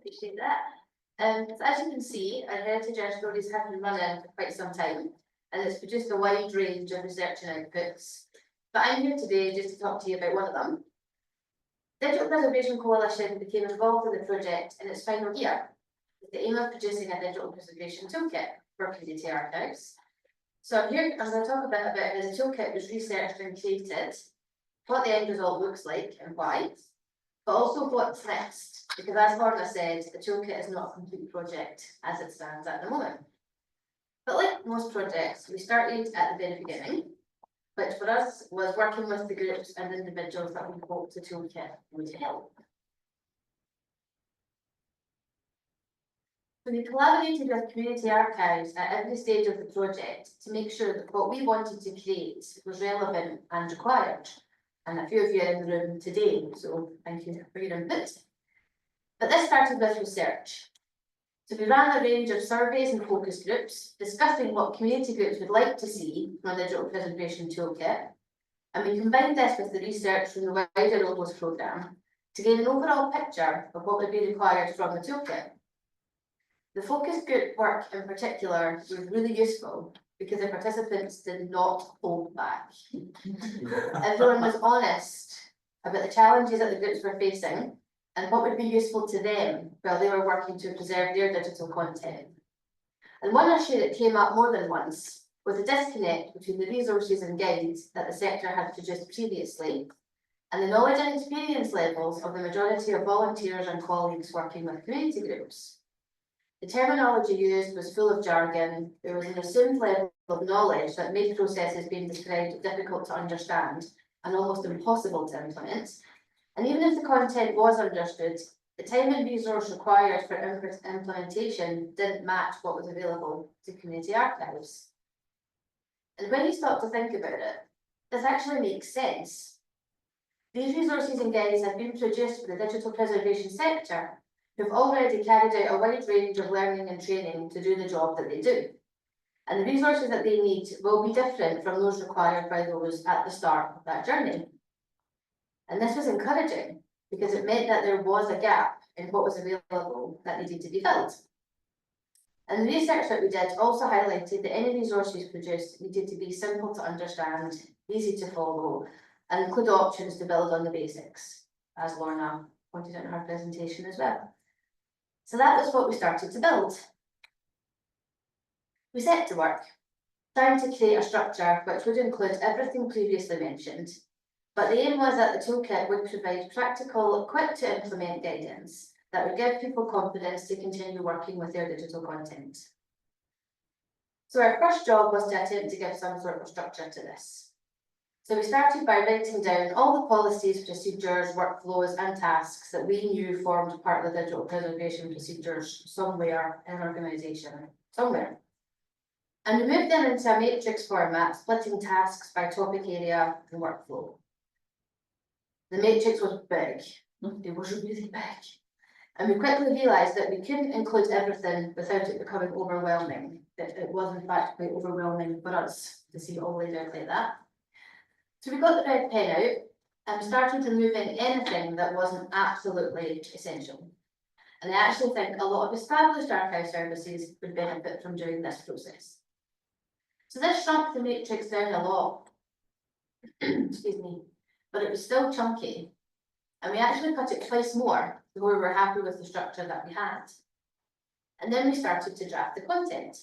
Appreciate that. So as you can see, our Heritage Our Stories have been running for quite some time, and it's produced a wide range of research and outputs. But I'm here today just to talk to you about one of them. Digital Preservation Coalition became involved in the project in its final year, with the aim of producing a digital preservation toolkit for community archives. So I'm going to talk a bit about how the toolkit was researched and created, what the end result looks like and why, but also what's next, because as Lorna said, the toolkit is not a complete project as it stands at the moment. But like most projects, we started at the very beginning, which for us was working with the groups and individuals that we hoped the toolkit would help. So we collaborated with community archives at every stage of the project to make sure that what we wanted to create was relevant and required. And a few of you are in the room today, so thank you for your input. But this started with research. So we ran a range of surveys and focus groups, discussing what community groups would like to see from a digital preservation toolkit. And we combined this with the research from the wider OBOS programme to gain an overall picture of what would be required from the toolkit. The focus group work in particular was really useful because the participants did not hold back. Everyone was honest about the challenges that the groups were facing and what would be useful to them while they were working to preserve their digital content. And one issue that came up more than once was the disconnect between the resources and guides that the sector had produced previously and the knowledge and experience levels of the majority of volunteers and colleagues working with community groups. The terminology used was full of jargon. There was an assumed level of knowledge that made processes being described difficult to understand and almost impossible to implement. And even if the content was understood, the time and resource required for implementation didn't match what was available to community archives. And when you stop to think about it, this actually makes sense. These resources and guides have been produced for the digital preservation sector, who've already carried out a wide range of learning and training to do the job that they do. And the resources that they need will be different from those required by those at the start of that journey. And this was encouraging because it meant that there was a gap in what was available that needed to be filled. And the research that we did also highlighted that any resources produced needed to be simple to understand, easy to follow, and include options to build on the basics, as Lorna pointed out in her presentation as well. So that was what we started to build. We set to work, trying to create a structure which would include everything previously mentioned, but the aim was that the toolkit would provide practical, quick to implement guidance that would give people confidence to continue working with their digital content. So our first job was to attempt to give some sort of structure to this. So we started by writing down all the policies, procedures, workflows and tasks that we knew formed part of the digital preservation procedures somewhere in an organisation, somewhere. And we moved them into a matrix format, splitting tasks by topic area and workflow. The matrix was big, it was really big. And we quickly realised that we couldn't include everything without it becoming overwhelming. It was in fact quite overwhelming for us to see it all laid out like that. So we got the red pen out and started removing anything that wasn't absolutely essential. And I actually think a lot of established archive services would benefit from doing this process. So this shrunk the matrix down a lot, excuse me, but it was still chunky. And we actually cut it twice more before we were happy with the structure that we had. And then we started to draft the content.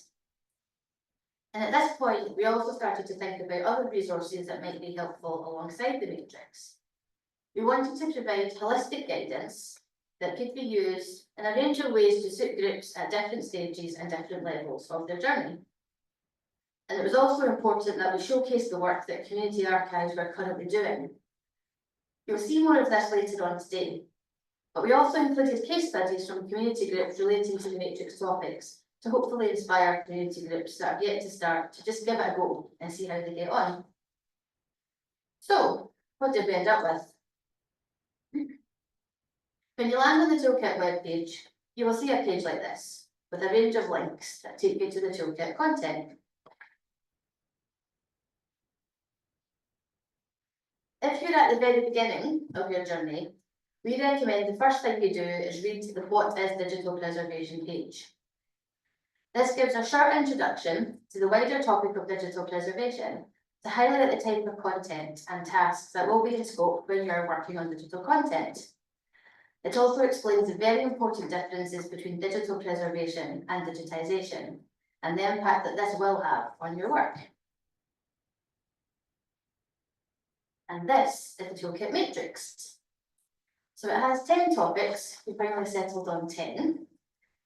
And at this point, we also started to think about other resources that might be helpful alongside the matrix. We wanted to provide holistic guidance that could be used in a range of ways to suit groups at different stages and different levels of their journey. And it was also important that we showcase the work that community archives were currently doing. You'll see more of this later on today, but we also included case studies from community groups relating to the matrix topics to hopefully inspire community groups that have yet to start to just give it a go and see how they get on. So, what did we end up with? When you land on the Toolkit webpage, you will see a page like this, with a range of links that take you to the Toolkit content. If you're at the very beginning of your journey, we recommend the first thing you do is read the What is Digital Preservation page. This gives a short introduction to the wider topic of digital preservation to highlight the type of content and tasks that will be in scope when you're working on digital content. It also explains the very important differences between digital preservation and digitisation and the impact that this will have on your work. And this is the Toolkit matrix. So it has 10 topics, we finally settled on 10,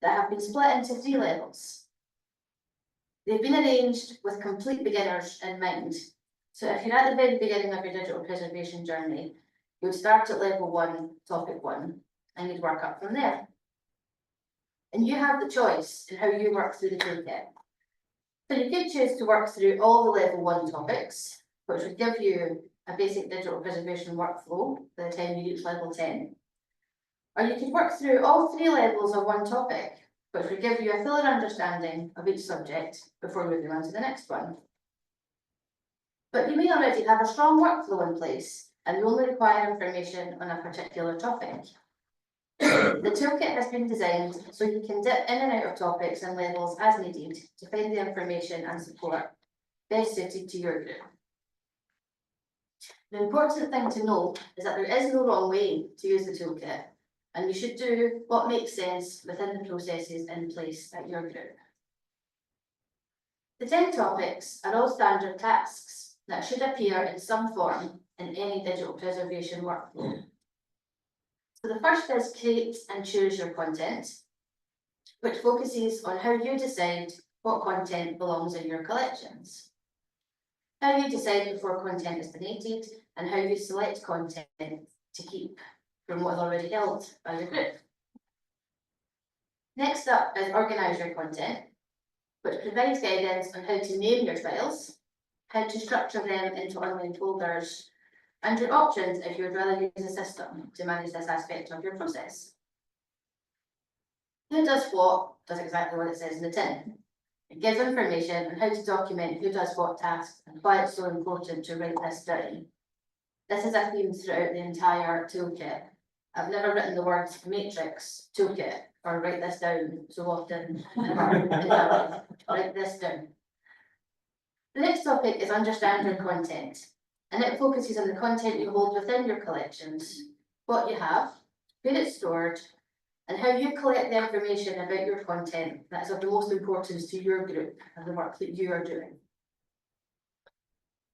that have been split into 3 levels. They've been arranged with complete beginners in mind. So if you're at the very beginning of your digital preservation journey, you would start at level 1, topic 1, and you'd work up from there. And you have the choice in how you work through the toolkit. So you could choose to work through all the level 1 topics, which would give you a basic digital preservation workflow by the time you reach level 10. Or you could work through all 3 levels of one topic, which would give you a fuller understanding of each subject before moving on to the next one. But you may already have a strong workflow in place and you only require information on a particular topic. The toolkit has been designed so you can dip in and out of topics and levels as needed to find the information and support best suited to your group. The important thing to note is that there is no wrong way to use the toolkit, and you should do what makes sense within the processes in place at your group. The 10 topics are all standard tasks that should appear in some form in any digital preservation workflow. So the first is create and choose your content, which focuses on how you decide what content belongs in your collections, how you decide before content is donated, and how you select content to keep from what is already held by your group. Next up is organise your content, which provides guidance on how to name your files, how to structure them into online folders, and your options if you would rather use a system to manage this aspect of your process. Who does what does exactly what it says in the tin. It gives information on how to document who does what tasks and why it's so important to write this down. This is a theme throughout the entire toolkit. I've never written the words matrix toolkit or write this down so often in my life. Write this down. The next topic is understand your content, and it focuses on the content you hold within your collections, what you have, where it's stored, and how you collect the information about your content that is of the most importance to your group and the work that you are doing.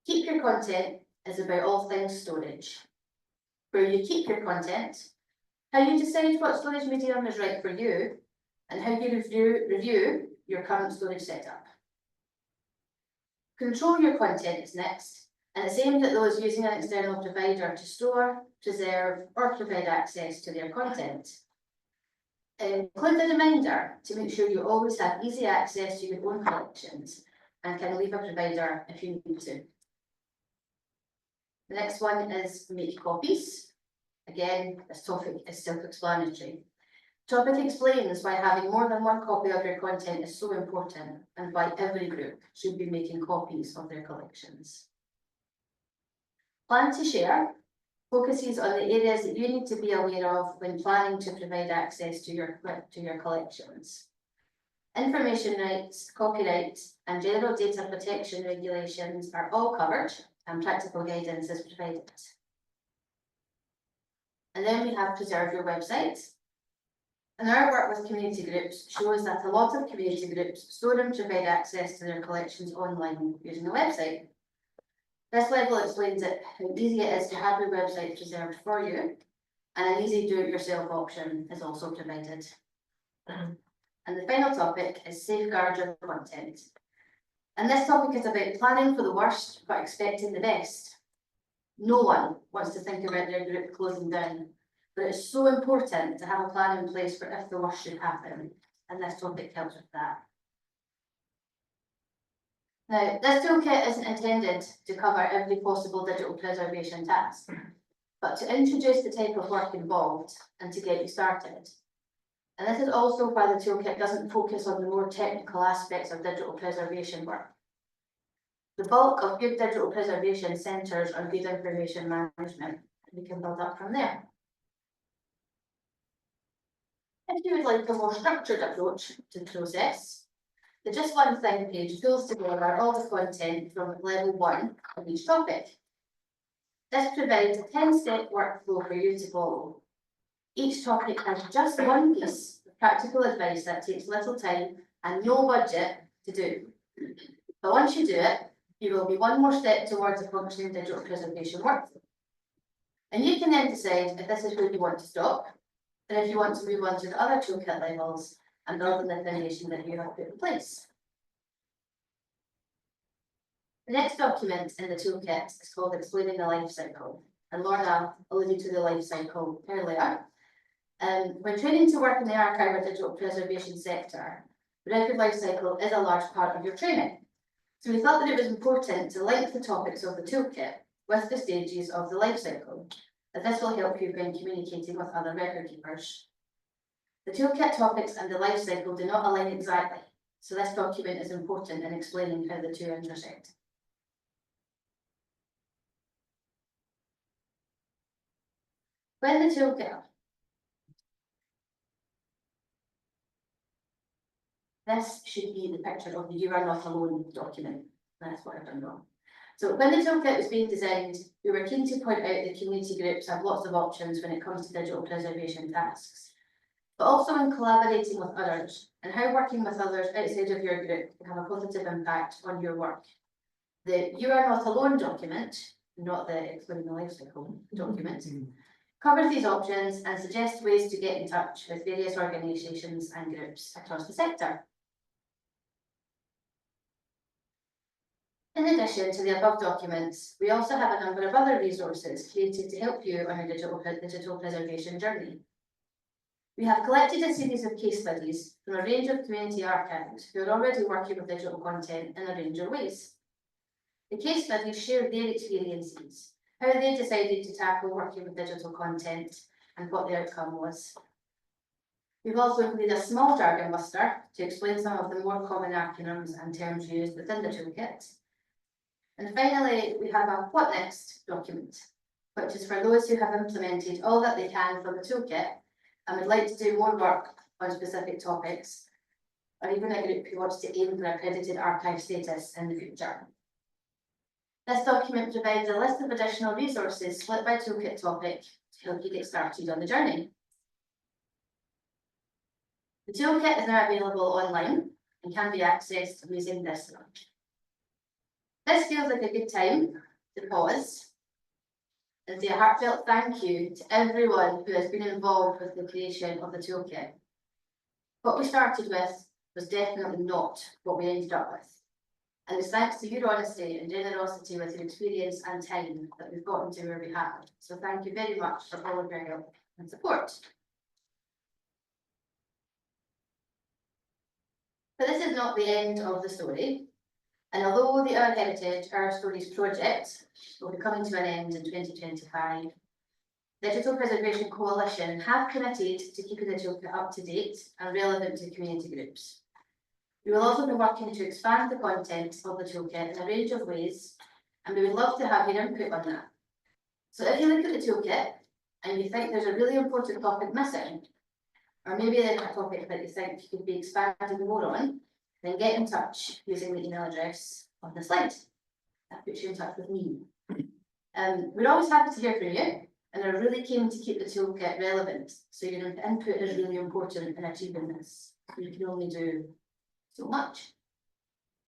Keep your content is about all things storage. Where you keep your content, how you decide what storage medium is right for you, and how you review your current storage setup. Control your content is next, and it's aimed at those using an external provider to store, preserve, or provide access to their content. Include a reminder to make sure you always have easy access to your own collections and can leave a provider if you need to. The next one is make copies. Again, this topic is self-explanatory. The topic explains why having more than one copy of your content is so important and why every group should be making copies of their collections. Plan to share focuses on the areas that you need to be aware of when planning to provide access to your collections. Information rights, copyright, and general data protection regulations are all covered, and practical guidance is provided. And then we have preserve your website. And our work with community groups shows that a lot of community groups store and provide access to their collections online using a website. This level explains how easy it is to have your website preserved for you, and an easy do-it-yourself option is also provided. And the final topic is safeguard your content. And this topic is about planning for the worst, but expecting the best. No one wants to think about their group closing down, but it's so important to have a plan in place for if the worst should happen, and this topic helps with that. Now, this toolkit isn't intended to cover every possible digital preservation task, but to introduce the type of work involved and to get you started. And this is also why the toolkit doesn't focus on the more technical aspects of digital preservation work. The bulk of good digital preservation centres on good information management, and we can build up from there. If you would like a more structured approach to the process, the Just One Thing page pulls together all the content from level 1 of each topic. This provides a 10-step workflow for you to follow. Each topic has just one piece of practical advice that takes little time and no budget to do. But once you do it, you will be one more step towards a functioning digital preservation workflow. And you can then decide if this is where you want to stop, and if you want to move on to the other toolkit levels and build on the foundation that you have put in place. The next document in the toolkit is called Explaining the Life Cycle, and Lorna alluded to the life cycle earlier. When training to work in the archive or digital preservation sector, the record life cycle is a large part of your training. So we thought that it was important to link the topics of the toolkit with the stages of the life cycle, as this will help you when communicating with other record keepers. The toolkit topics and the life cycle do not align exactly, so this document is important in explaining how the two intersect. When the toolkit, this should be the picture of the You Are Not Alone document. That's what I've done wrong. So when the toolkit was being designed, we were keen to point out that community groups have lots of options when it comes to digital preservation tasks, but also in collaborating with others and how working with others outside of your group can have a positive impact on your work. The You Are Not Alone document, not the Explaining the Life Cycle document, covers these options and suggests ways to get in touch with various organisations and groups across the sector. In addition to the above documents, we also have a number of other resources created to help you on your digital preservation journey. We have collected a series of case studies from a range of community archives who are already working with digital content in a range of ways. The case studies share their experiences, how they decided to tackle working with digital content, and what the outcome was. We've also included a small jargon lister to explain some of the more common acronyms and terms used within the toolkit. And finally, we have a What Next document, which is for those who have implemented all that they can from the toolkit and would like to do more work on specific topics, or even a group who wants to aim for accredited archive status in the future. This document provides a list of additional resources split by toolkit topic to help you get started on the journey. The toolkit is now available online and can be accessed using this link. This feels like a good time to pause and say a heartfelt thank you to everyone who has been involved with the creation of the toolkit. What we started with was definitely not what we ended up with. And it's thanks to your honesty and generosity with your experience and time that we've gotten to where we have. So thank you very much for all of your help and support. But this is not the end of the story. And although the Our Heritage, Our Stories project will be coming to an end in 2025, the Digital Preservation Coalition have committed to keeping the toolkit up to date and relevant to community groups. We will also be working to expand the content of the toolkit in a range of ways, and we would love to have your input on that. So if you look at the toolkit and you think there's a really important topic missing, or maybe there's a topic that you think could be expanded more on, then get in touch using the email address on the slide. That puts you in touch with me. We're always happy to hear from you, and are really keen to keep the toolkit relevant. So your input is really important in achieving this. You can only do so much.